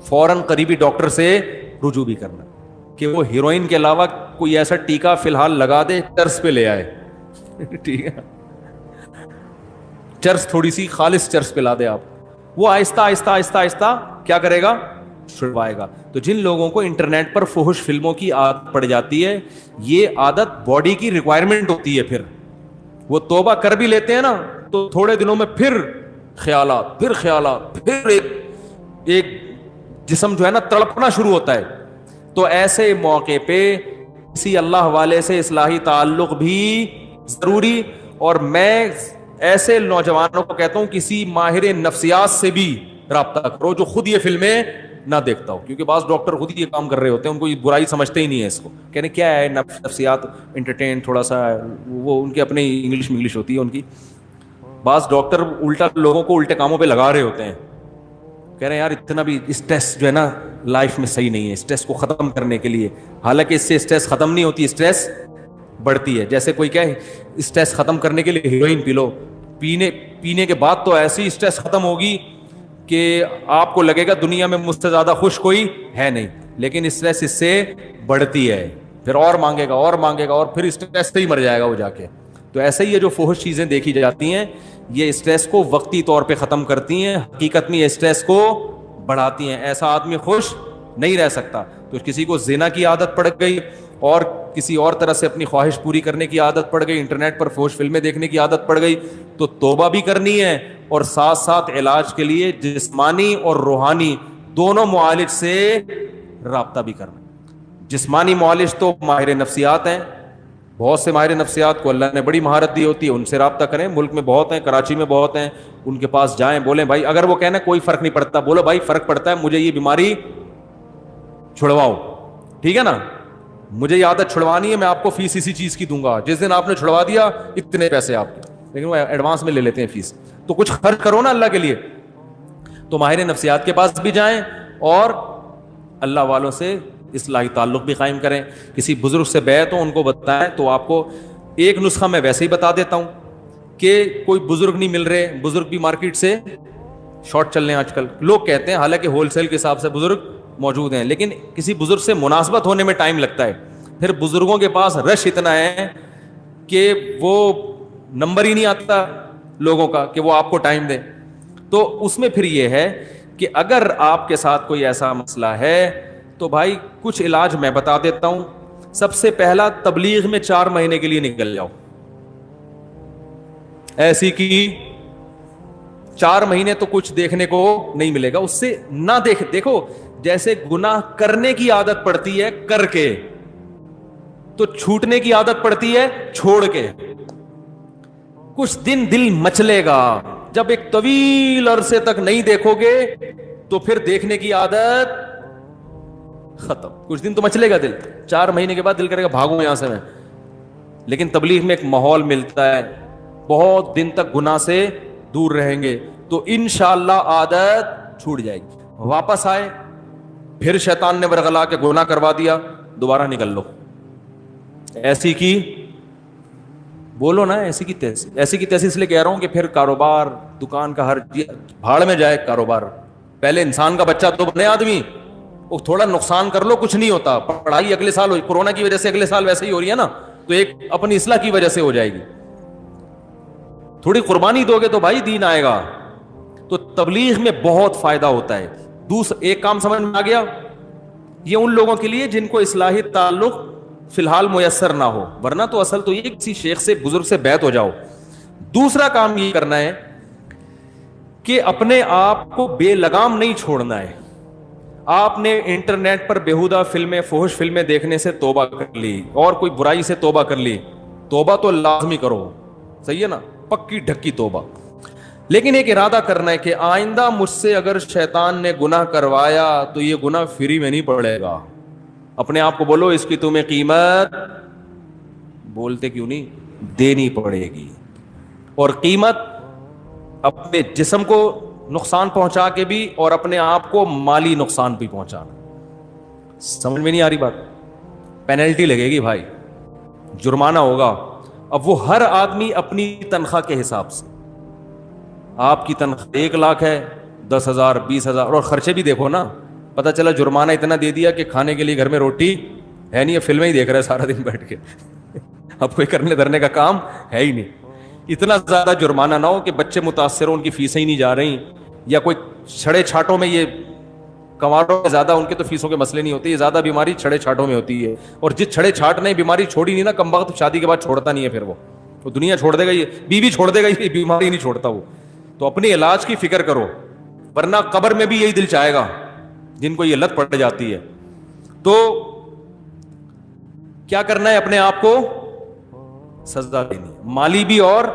فوراً قریبی ڈاکٹر سے رجوع بھی کرنا, کہ وہ ہیروئن کے علاوہ کوئی ایسا ٹیکا فی الحال لگا دے, چرس پہ لے آئے, ٹھیک ہے, چرس تھوڑی سی خالص چرس پہ لا دے آپ, وہ آہستہ آہستہ آہستہ آہستہ کیا کرے گا, چھڑوائے گا. تو جن لوگوں کو انٹرنیٹ پر فحش فلموں کی عادت پڑ جاتی ہے, یہ عادت باڈی کی ریکوائرمنٹ ہوتی ہے. پھر وہ توبہ کر بھی لیتے ہیں نا تو تھوڑے دنوں میں پھر خیالات, پھر ایک جسم جو ہے نا تڑپنا شروع ہوتا ہے. تو ایسے موقع پہ کسی اللہ والے سے اصلاحی تعلق بھی ضروری, اور میں ایسے نوجوانوں کو کہتا ہوں کسی ماہر نفسیات سے بھی رابطہ کرو جو خود یہ فلمیں نہ دیکھتا ہو, کیونکہ بعض ڈاکٹر خود ہی یہ کام کر رہے ہوتے ہیں, ان کو یہ برائی سمجھتے ہی نہیں ہے اس کو, کہنے کیا ہے نفسیات, انٹرٹین تھوڑا سا, وہ ان کے اپنے انگلش ہوتی ہے ان کی. بعض ڈاکٹر الٹا لوگوں کو الٹے کاموں پہ لگا رہے ہوتے ہیں, کہہ رہے ہیں یار اتنا بھی اسٹریس جو ہے نا لائف میں صحیح نہیں ہے, اسٹریس کو ختم کرنے کے لیے. حالانکہ اس سے اسٹریس ختم نہیں ہوتی, اسٹریس بڑھتی ہے. جیسے کوئی کہے اسٹریس ختم کرنے کے لیے ہیروئن پی لو, پینے کے بعد تو ایسی اسٹریس ختم ہوگی کہ آپ کو لگے گا دنیا میں مجھ سے زیادہ خوش کوئی ہے نہیں, لیکن اسٹریس اس سے بڑھتی ہے, پھر اور مانگے گا اور پھر اسٹریس سے ہی مر جائے گا وہ جا کے. تو ایسے ہی یہ جو فحش چیزیں دیکھی جاتی ہیں یہ اسٹریس کو وقتی طور پہ ختم کرتی ہیں, حقیقت میں یہ اسٹریس کو بڑھاتی ہیں. ایسا آدمی خوش نہیں رہ سکتا. تو کسی کو زنا کی عادت پڑ گئی اور کسی اور طرح سے اپنی خواہش پوری کرنے کی عادت پڑ گئی, انٹرنیٹ پر فحش فلمیں دیکھنے کی عادت پڑ گئی, تو توبہ بھی کرنی ہے اور ساتھ ساتھ علاج کے لیے جسمانی اور روحانی دونوں معالج سے رابطہ بھی کرنا. جسمانی معالج تو ماہر نفسیات ہیں, بہت سے ماہر نفسیات کو اللہ نے بڑی مہارت دی ہوتی ہے, ان سے رابطہ کریں, ملک میں بہت ہیں, کراچی میں بہت ہیں, ان کے پاس جائیں, بولیں بھائی اگر وہ کہنا کوئی فرق نہیں پڑتا, بولو بھائی فرق پڑتا ہے, مجھے یہ بیماری چھڑواؤ, ٹھیک ہے نا, مجھے یہ عادت چھڑوانی ہے, میں آپ کو فیس اسی چیز کی دوں گا, جس دن آپ نے چھڑوا دیا اتنے پیسے آپ کے, لیکن وہ ایڈوانس میں لے لیتے ہیں فیس, تو کچھ خرچ کرو نا اللہ کے لیے. تو ماہر نفسیات کے پاس بھی جائیں اور اللہ والوں سے اصلاحی تعلق بھی قائم کریں. کسی بزرگ سے بیعت ہو, ان کو بتائیں. تو آپ کو ایک نسخہ میں ویسے ہی بتا دیتا ہوں کہ کوئی بزرگ نہیں مل رہے, بزرگ بھی مارکیٹ سے شارٹ چل رہے ہیں آج کل, لوگ کہتے ہیں, حالانکہ ہول سیل کے حساب سے بزرگ موجود ہیں, لیکن کسی بزرگ سے مناسبت ہونے میں ٹائم لگتا ہے. پھر بزرگوں کے پاس رش اتنا ہے کہ وہ نمبر ہی نہیں آتا لوگوں کا کہ وہ آپ کو ٹائم دیں. تو اس میں پھر یہ ہے کہ اگر آپ کے ساتھ کوئی ایسا مسئلہ ہے تو بھائی کچھ علاج میں بتا دیتا ہوں. سب سے پہلا, تبلیغ میں 4 مہینے کے لیے نکل جاؤ. ایسی کی 4 مہینے تو کچھ دیکھنے کو نہیں ملے گا, اس سے نہ دیکھو جیسے گناہ کرنے کی عادت پڑتی ہے کر کے, تو چھوٹنے کی عادت پڑتی ہے چھوڑ کے. کچھ دن دل مچلے گا, جب ایک طویل عرصے تک نہیں دیکھو گے تو پھر دیکھنے کی عادت ختم. کچھ دن تو مچلے گا دل, 4 مہینے کے بعد دل کرے گا بھاگوں یہاں سے میں. لیکن تبلیغ میں ایک ماحول ملتا ہے, بہت دن تک گناہ سے دور رہیں گے تو انشاءاللہ عادت چھوٹ جائے گی. واپس آئے, پھر شیطان نے ورغلا کے گناہ کروا دیا, دوبارہ نکل لو. ایسی کی بولو نا, ایسی کی تیسی, اس لیے کہہ رہا ہوں کہ پھر کاروبار, دکان کا ہر بھاڑ میں جائے کاروبار. پہلے انسان کا بچہ تو بنے آدمی, وہ تھوڑا نقصان کر لو کچھ نہیں ہوتا. پڑھائی اگلے سال ہوئی, کورونا کی وجہ سے اگلے سال ویسے ہی ہو رہی ہے نا, تو ایک اپنی اصلاح کی وجہ سے ہو جائے گی. تھوڑی قربانی دو گے تو بھائی دین آئے گا. تو تبلیغ میں بہت فائدہ ہوتا ہے. ایک کام سمجھ میں آ گیا, یہ ان لوگوں کے لیے جن کو اصلاحی تعلق فی الحال میسر نہ ہو, ورنہ تو اصل تو یہ کسی شیخ سے, بزرگ سے بیعت ہو جاؤ. دوسرا کام یہ کرنا ہے کہ اپنے آپ کو بے لگام نہیں چھوڑنا ہے. آپ نے انٹرنیٹ پر بیہودہ فلمیں, فحش فلمیں دیکھنے سے توبہ کر لی, اور کوئی برائی سے توبہ کر لی, توبہ تو لازمی کرو, صحیح ہے نا, پکی ڈھکی توبہ. لیکن ایک ارادہ کرنا ہے کہ آئندہ مجھ سے اگر شیطان نے گناہ کروایا تو یہ گناہ فری میں نہیں پڑے گا. اپنے آپ کو بولو اس کی تمہیں قیمت, بولتے کیوں نہیں, دینی پڑے گی. اور قیمت اپنے جسم کو نقصان پہنچا کے بھی, اور اپنے آپ کو مالی نقصان بھی پہنچانا. سمجھ میں نہیں آ رہی بات؟ پینلٹی لگے گی بھائی, جرمانہ ہوگا. اب وہ ہر آدمی اپنی تنخواہ کے حساب سے, آپ کی تنخواہ 1 لاکھ ہے, 10,000 20,000, اور خرچے بھی دیکھو نا. پتہ چلا جرمانہ اتنا دے دیا کہ کھانے کے لیے گھر میں روٹی ہے نہیں, فلمیں ہی دیکھ رہے سارا دن بیٹھ کے, اب کوئی کرنے دھرنے کا کام ہے ہی نہیں. اتنا زیادہ جرمانہ نہ ہو کہ بچے متاثر ہوں, ان کی فیسیں ہی نہیں جا رہی, یا کوئی چھڑے چھاٹوں میں, یہ کنواروں میں زیادہ ان کے تو فیسوں کے مسئلے نہیں ہوتے, یہ زیادہ بیماری چھڑے چھاٹوں میں ہوتی ہے. اور جس چھڑے چھاٹ نے بیماری چھوڑی نہیں نا, کم وقت شادی کے بعد چھوڑتا نہیں ہے, پھر وہ دنیا چھوڑ دے گا, یہ بیوی چھوڑ دے گا, یہ بیماری نہیں چھوڑتا وہ. تو اپنے علاج کی فکر کرو, ورنہ قبر میں بھی یہی دل چاہے گا جن کو یہ لت پڑ جاتی ہے. تو کیا کرنا ہے, اپنے آپ کو سزا دینی, مالی بھی اور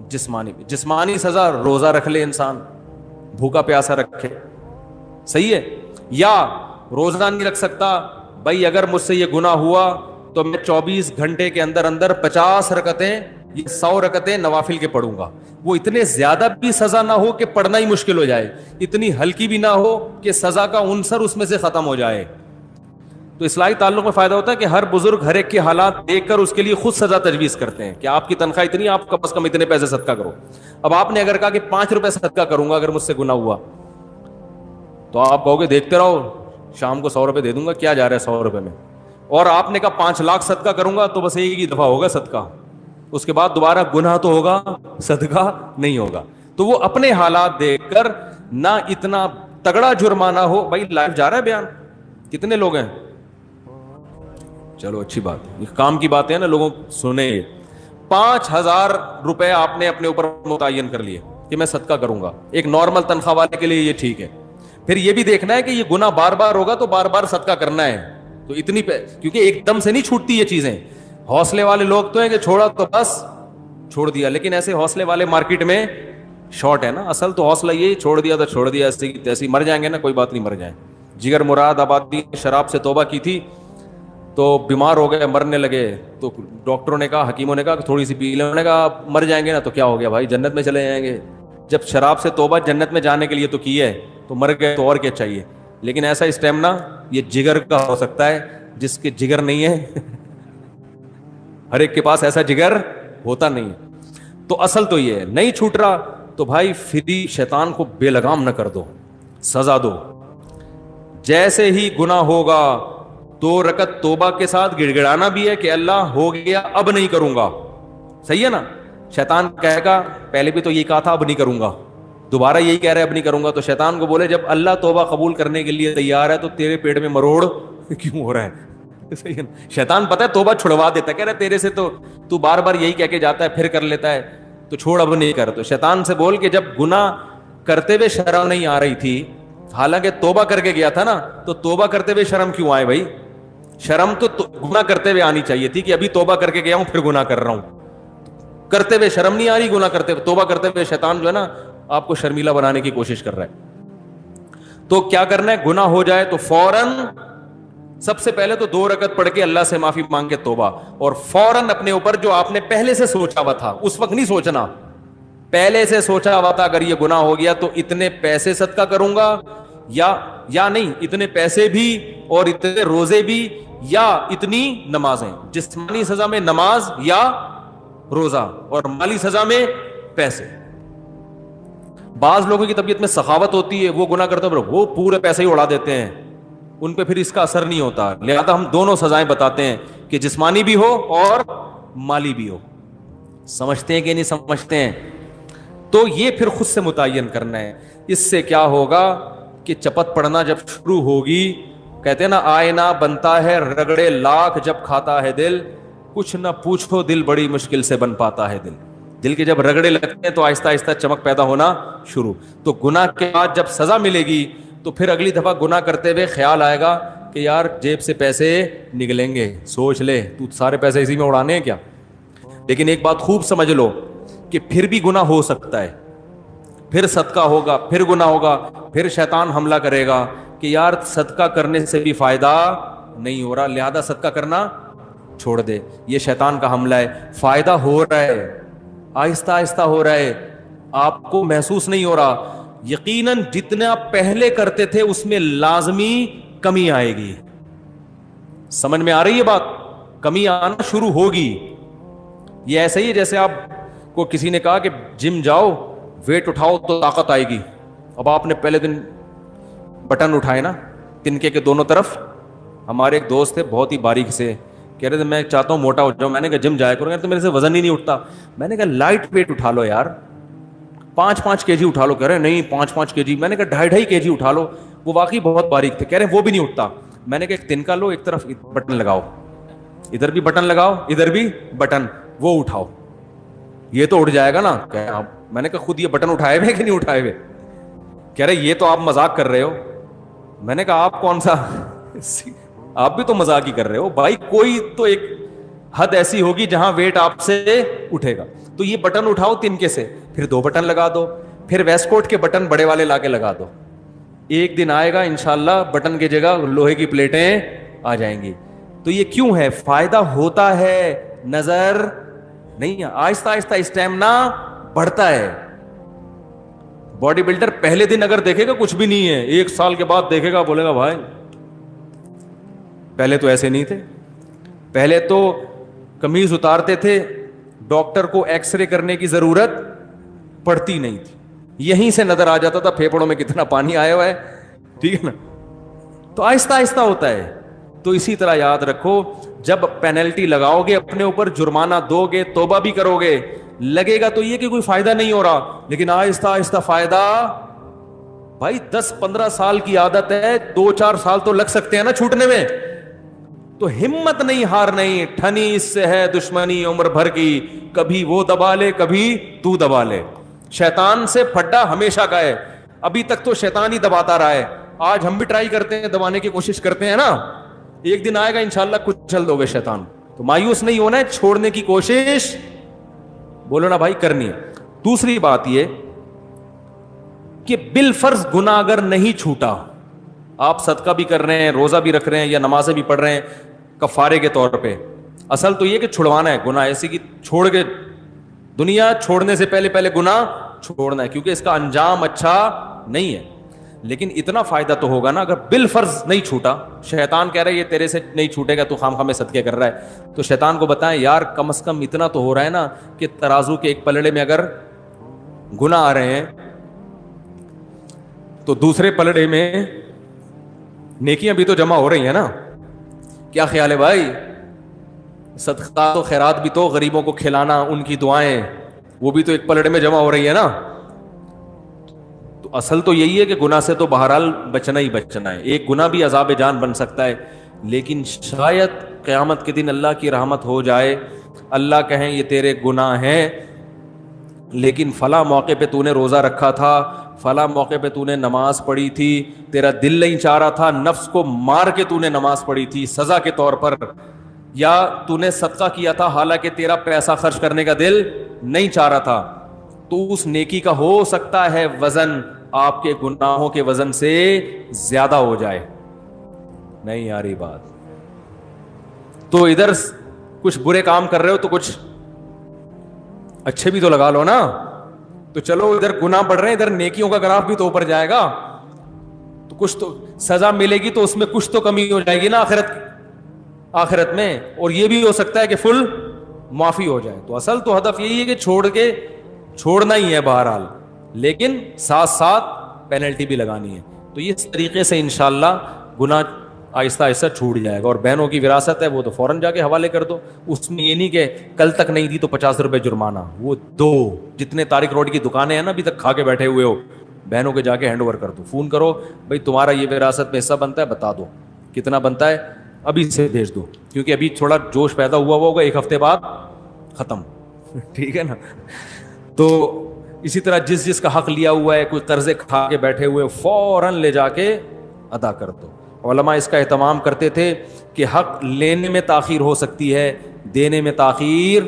جسمانی بھی. جسمانی سزا, روزہ رکھ لے انسان, بھوکا پیاسا رکھے, صحیح ہے. یا روزہ نہیں رکھ سکتا, بھائی اگر مجھ سے یہ گناہ ہوا تو میں 24 گھنٹے کے اندر 50 رکعتیں, یہ 100 رکعتیں نوافل کے پڑھوں گا. وہ اتنے زیادہ بھی سزا نہ ہو کہ پڑھنا ہی مشکل ہو جائے, اتنی ہلکی بھی نہ ہو کہ سزا کا عنصر اس میں سے ختم ہو جائے. تو اصلاحی تعلق میں فائدہ ہوتا ہے کہ ہر بزرگ ہر ایک کے حالات دیکھ کر اس کے لیے خود سزا تجویز کرتے ہیں کہ آپ کی تنخواہ اتنی, آپ کم از کم اتنے پیسے صدقہ کرو. اب آپ نے اگر کہا کہ 5 روپے صدقہ کروں گا اگر مجھ سے گناہ ہوا, تو آپ کہو گے دیکھتے رہو, شام کو 100 روپے دے دوں گا, کیا جا رہا ہے 100 روپے میں. اور آپ نے کہا 5 لاکھ صدقہ کروں گا, تو بس ایک ہی دفعہ ہوگا صدقہ, اس کے بعد دوبارہ گناہ تو ہوگا, صدقہ نہیں ہوگا. تو وہ اپنے حالات دیکھ کر, نہ اتنا تگڑا جرمانہ ہو. بھائی لائف جا رہا ہے بیان, کتنے لوگ ہیں, چلو اچھی بات ہے, یہ کام کی بات ہے نا, لوگوں سنیں. 5,000 روپے آپ نے اپنے اوپر متعین کر لیے کہ میں صدقہ کروں گا. ایک نارمل تنخواہ والے کے لیے یہ ٹھیک ہے. پھر یہ بھی دیکھنا ہے کہ یہ گناہ بار بار ہوگا تو بار بار صدقہ کرنا ہے. تو اتنی کیونکہ ایک دم سے نہیں چھوٹتی یہ چیزیں, حوصلے والے لوگ تو ہیں کہ چھوڑا تو بس چھوڑ دیا, لیکن ایسے حوصلے والے مارکیٹ میں شارٹ ہے نا. اصل تو حوصلہ یہ چھوڑ دیا تو چھوڑ دیا, ایسے تیسے مر جائیں گے نا, کوئی بات نہیں, مر جائیں. جگر مراد آبادی شراب سے توبہ کی تھی تو بیمار ہو گئے, مرنے لگے, تو ڈاکٹروں نے کہا, حکیموں نے کہا کہ تھوڑی سی پی لیں. انہوں نے کہا مر جائیں گے نا تو کیا ہو گیا بھائی, جنت میں چلے جائیں گے. جب شراب سے توبہ جنت میں جانے کے لیے تو کی ہے, تو مر گئے تو اور کیا چاہیے. لیکن ایسا اسٹیمنا یہ جگر کا ہو سکتا ہے, جس کے جگر نہیں ہے ہر ایک کے پاس ایسا جگر ہوتا نہیں. تو اصل تو یہ ہے, نہیں چھوٹ رہا تو بھائی فری شیطان کو بے لگام نہ کر دو, سزا دو. جیسے ہی گناہ ہوگا 2 رکعت توبہ کے ساتھ گڑ گڑانا بھی ہے کہ اللہ ہو گیا اب نہیں کروں گا. صحیح ہے نا. شیطان کہے گا پہلے بھی تو یہی کہا تھا اب نہیں کروں گا, دوبارہ یہی کہہ رہے اب نہیں کروں گا. تو شیطان کو بولے جب اللہ توبہ قبول کرنے کے لیے تیار ہے تو تیرے پیٹ میں مروڑ کیوں ہو رہا ہے. صحیح ہے نا. شیطان پتہ ہے توبہ چھڑوا دیتا ہے, کہہ رہا ہے تیرے سے تو بار بار یہی کہہ کے جاتا ہے پھر کر لیتا ہے, تو چھوڑ اب نہیں کر. تو شیطان سے بول کہ جب گناہ کرتے ہوئے شرم نہیں آ رہی تھی, حالانکہ توبہ کر کے گیا تھا نا, تو توبہ کرتے ہوئے شرم کیوں آئے بھائی. شرم تو گناہ کرتے ہوئے آنی چاہیے تھی کہ ابھی توبہ کر کے گیا ہوں پھر گناہ کر رہا ہوں. کرتے ہوئے شرم نہیں آ رہی, گناہ کرتے ہوئے, توبہ کرتے ہوئے شیطان جو ہے نا آپ کو شرمیلا بنانے کی کوشش کر رہا ہے. تو کیا کرنا ہے, گناہ ہو جائے تو فوراً سب سے پہلے تو 2 رکعت پڑھ کے اللہ سے معافی مانگ کے توبہ, اور فوراً اپنے اوپر جو آپ نے پہلے سے سوچا ہوا تھا, اس وقت نہیں سوچنا, پہلے سے سوچا ہوا تھا اگر یہ گناہ ہو گیا تو اتنے پیسے صدقہ کروں گا, یا نہیں اتنے پیسے بھی اور اتنے روزے بھی, یا اتنی نمازیں, جسمانی سزا میں نماز یا روزہ, اور مالی سزا میں پیسے. بعض لوگوں کی طبیعت میں سخاوت ہوتی ہے, وہ گناہ کرتے ہیں وہ پورے پیسے ہی اڑا دیتے ہیں, ان پہ پھر اس کا اثر نہیں ہوتا. لہذا ہم دونوں سزائیں بتاتے ہیں کہ جسمانی بھی ہو اور مالی بھی ہو. سمجھتے ہیں کہ نہیں سمجھتے ہیں؟ تو یہ پھر خود سے متعین کرنا ہے. اس سے کیا ہوگا کہ چپت پڑنا جب شروع ہوگی, کہتے ہیں نا آئینہ بنتا ہے رگڑے لاکھ جب کھاتا ہے دل, کچھ نہ پوچھو دل بڑی مشکل سے بن پاتا ہے دل. دل کے جب رگڑے لگتے ہیں تو آہستہ آہستہ چمک پیدا ہونا شروع. تو گناہ کے بعد جب سزا ملے گی تو پھر اگلی دفعہ گناہ کرتے ہوئے خیال آئے گا کہ یار جیب سے پیسے نکلیں گے, سوچ لے تو سارے پیسے اسی میں اڑانے ہیں کیا. لیکن ایک بات خوب سمجھ لو کہ پھر بھی گناہ ہو سکتا ہے, پھر صدقہ ہوگا, پھر گناہ ہوگا, پھر شیطان حملہ کرے گا کہ یار صدقہ کرنے سے بھی فائدہ نہیں ہو رہا, لہذا صدقہ کرنا چھوڑ دے. یہ شیطان کا حملہ ہے. فائدہ ہو رہا ہے, آہستہ آہستہ ہو رہا ہے, آپ کو محسوس نہیں ہو رہا. یقیناً جتنا پہلے کرتے تھے اس میں لازمی کمی آئے گی. سمجھ میں آ رہی ہے بات؟ کمی آنا شروع ہوگی. یہ ایسا ہی ہے جیسے آپ کو کسی نے کہا کہ جم جاؤ ویٹ اٹھاؤ تو طاقت آئے گی. اب آپ نے پہلے دن بٹن اٹھائے نا تنکے کے دونوں طرف. ہمارے ایک دوست تھے بہت ہی باریک سے, کہہ رہے تھے میں چاہتا ہوں موٹا ہو جاؤں. میں نے کہا جم جایا کرو. تو میرے سے وزن ہی نہیں اٹھتا. میں نے کہا لائٹ ویٹ اٹھا لو یار, 5-5 kg اٹھا لو. کہہ رہے نہیں 5-5 kg. میں نے کہا 2.5 kg اٹھا لو. وہ واقعی بہت باریک تھے. کہہ رہے وہ بھی نہیں اٹھتا. میں نے کہا ایک تنکا لو, ایک طرف بٹن لگاؤ, ادھر بھی بٹن لگاؤ, ادھر بھی بٹن, وہ اٹھاؤ, یہ تو اٹھ جائے گا نا. میں نے کہا خود یہ بٹن اٹھائے ہوئے کہ نہیں اٹھائے ہوئے؟ کہہ رہے یہ تو آپ مذاق کر رہے ہو. میں نے کہا آپ کون سا, آپ بھی تو مذاق ہی کر رہے ہو بھائی. کوئی تو ایک حد ایسی ہوگی جہاں ویٹ آپ سے اٹھے گا. تو یہ بٹن اٹھاؤ تنکے سے, پھر 2 بٹن لگا دو, پھر ویسٹ کوٹ کے بٹن بڑے والے لا کے لگا دو. ایک دن آئے گا انشاءاللہ بٹن کی جگہ لوہے کی پلیٹیں آ جائیں گی. تو یہ کیوں ہے؟ فائدہ ہوتا ہے, نظر نہیں. آہستہ آہستہ اسٹیمنا بڑھتا ہے. باڈی بلڈر پہلے دن اگر دیکھے گا کچھ بھی نہیں ہے, 1 سال کے بعد دیکھے گا بولے گا بھائی پہلے تو ایسے نہیں تھے. پہلے تو قمیض اتارتے تھے, ڈاکٹر کو ایکس رے کرنے کی ضرورت پڑتی نہیں تھی, یہیں سے نظر آ جاتا تھا پھیپڑوں میں کتنا پانی آیا ہوا ہے. ٹھیک ہے نا. تو آہستہ آہستہ ہوتا ہے. تو اسی طرح یاد رکھو, جب پینلٹی لگاؤ گے اپنے اوپر, جرمانہ دو گے, توبہ بھی کرو گے, لگے گا تو یہ کہ کوئی فائدہ نہیں ہو رہا, لیکن آہستہ آہستہ فائدہ. بھائی 10-15 سال کی عادت ہے, 2-4 سال تو لگ سکتے ہیں نا چھوٹنے میں. تو ہمت نہیں ہارنی, ٹھنی اس سے ہے دشمنی عمر بھر کی, کبھی وہ دبا لے کبھی تو دبا لے. شیطان سے پھڈا ہمیشہ کا ہے, ابھی تک تو شیطان ہی دباتا رہا ہے. آج ہم بھی ٹرائی کرتے ہیں, دبانے کی کوشش کرتے ہیں نا, ایک دن آئے گا انشاءاللہ کچل دو گے شیطان. تو تو مایوس نہیں ہونا ہے, چھوڑنے کی کوشش بولو نا بھائی کرنی ہے. دوسری بات یہ کہ بالفرض گناہ اگر نہیں چھوٹا, آپ صدقہ بھی کر رہے ہیں, روزہ بھی رکھ رہے ہیں, یا نمازیں بھی پڑھ رہے ہیں کفارے کے طور پہ, اصل تو یہ کہ چھڑوانا ہے گناہ, ایسی کہ چھوڑ کے دنیا چھوڑنے سے پہلے گناہ چھوڑنا ہے, کیونکہ اس کا انجام اچھا نہیں ہے. لیکن اتنا فائدہ تو ہوگا نا اگر بالفرض نہیں چھوٹا. شیطان کہہ رہا ہے یہ تیرے سے نہیں چھوٹے گا, تو خام خام میں صدقے کر رہا ہے. تو شیطان کو بتائیں یار کم از کم اتنا تو ہو رہا ہے نا کہ ترازو کے ایک پلڑے میں اگر گناہ آ رہے ہیں تو دوسرے پلڑے میں نیکیاں بھی تو جمع ہو رہی ہیں نا. کیا خیال ہے بھائی؟ صدقات و خیرات بھی تو, غریبوں کو کھلانا, ان کی دعائیں, وہ بھی تو ایک پلڑے میں جمع ہو رہی ہے نا. تو اصل تو یہی ہے کہ گناہ سے تو بہرحال بچنا ہی بچنا ہے. ایک گناہ بھی عذاب جان بن سکتا ہے, لیکن شاید قیامت کے دن اللہ کی رحمت ہو جائے, اللہ کہیں یہ تیرے گناہ ہیں لیکن فلاں موقع پہ تو نے روزہ رکھا تھا, فلاں موقع پہ تو نے نماز پڑھی تھی, تیرا دل نہیں چاہ رہا تھا, نفس کو مار کے تو نے نماز پڑھی تھی سزا کے طور پر, یا تو نے صدقہ کیا تھا حالانکہ تیرا پیسہ خرچ کرنے کا دل نہیں چاہ رہا تھا, تو اس نیکی کا ہو سکتا ہے وزن آپ کے گناہوں کے وزن سے زیادہ ہو جائے. نہیں آ رہی بات؟ تو ادھر کچھ برے کام کر رہے ہو تو کچھ اچھے بھی تو لگا لو نا. تو چلو ادھر گناہ بڑھ رہے ہیں, ادھر نیکیوں کا گراف بھی تو اوپر جائے گا, تو کچھ تو سزا ملے گی, تو اس میں کچھ تو کمی ہو جائے گی نا آخرت میں, اور یہ بھی ہو سکتا ہے کہ فل معافی ہو جائے. تو اصل تو ہدف یہی ہے کہ چھوڑنا ہی ہے بہرحال, لیکن ساتھ ساتھ پینلٹی بھی لگانی ہے. تو اس طریقے سے انشاءاللہ گناہ آہستہ آہستہ چھوٹ جائے گا. اور بہنوں کی وراثت ہے وہ تو فوراً جا کے حوالے کر دو, اس میں یہ نہیں کہ کل تک نہیں دی تو 50 روپے جرمانہ. وہ دو جتنے طارق روڈ کی دکانیں ہیں نا ابھی تک کھا کے بیٹھے ہوئے ہو, بہنوں کے جا کے ہینڈ اوور کر دو, فون کرو بھائی تمہارا یہ وراثت میں حصہ بنتا ہے, بتا دو کتنا بنتا ہے, ابھی سے بھیج دو, کیونکہ ابھی تھوڑا جوش پیدا ہوا ہوگا, ایک ہفتے بعد ختم. ٹھیک ہے نا. تو اسی طرح جس کا حق لیا ہوا ہے, کوئی قرضے کھا کے بیٹھے ہوئے, فوراً لے جا کے ادا کر دو. علماء اس کا اہتمام کرتے تھے کہ حق لینے میں تاخیر ہو سکتی ہے, دینے میں تاخیر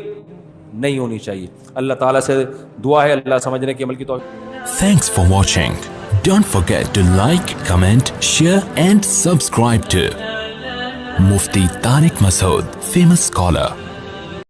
نہیں ہونی چاہیے. اللہ تعالیٰ سے دعا ہے اللہ سمجھنے کے عمل کی توفیق. Thanks for watching. Don't forget to like, comment, share and subscribe to Mufti Tariq Masood, famous scholar.